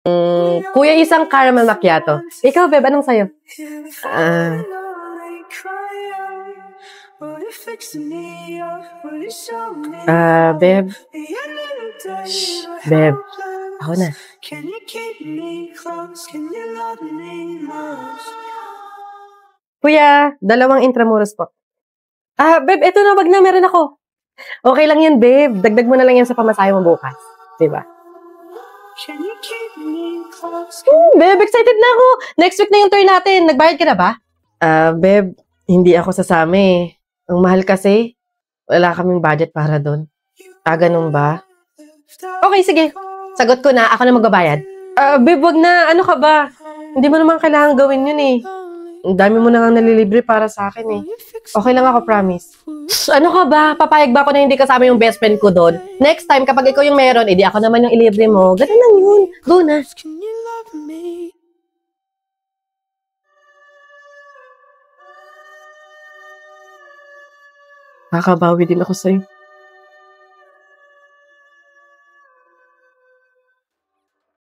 Kuya, isang caramel macchiato. Ikaw, Beb, anong sayo? Beb. Shh, Beb. Ako na. Kuya, 2 Intramuros po. Beb, eto na, wag na, meron ako. Okay lang yan, Beb. Dagdag mo na lang yan sa pamasahe mo bukas. Diba? Beb, excited na ako. Next week na yung tour natin. Nagbayad ka na ba? Beb, hindi ako sasama eh. Ang mahal kasi. Wala kaming budget para doon. Ganun ba? Okay, sige. Sagot ko na. Ako na magbabayad. Beb, wag na. Ano ka ba? Hindi mo naman kailangan gawin yun eh. Ang dami mo na nga nalilibre para sa akin eh. Okay lang ako, promise. Ano ka ba? Papayag ba ako na hindi kasama yung best friend ko doon? Next time, kapag ikaw yung meron, edi ako naman yung ilibre mo. Ganun lang yun. Go na. Kakabawi din ako sa'yo.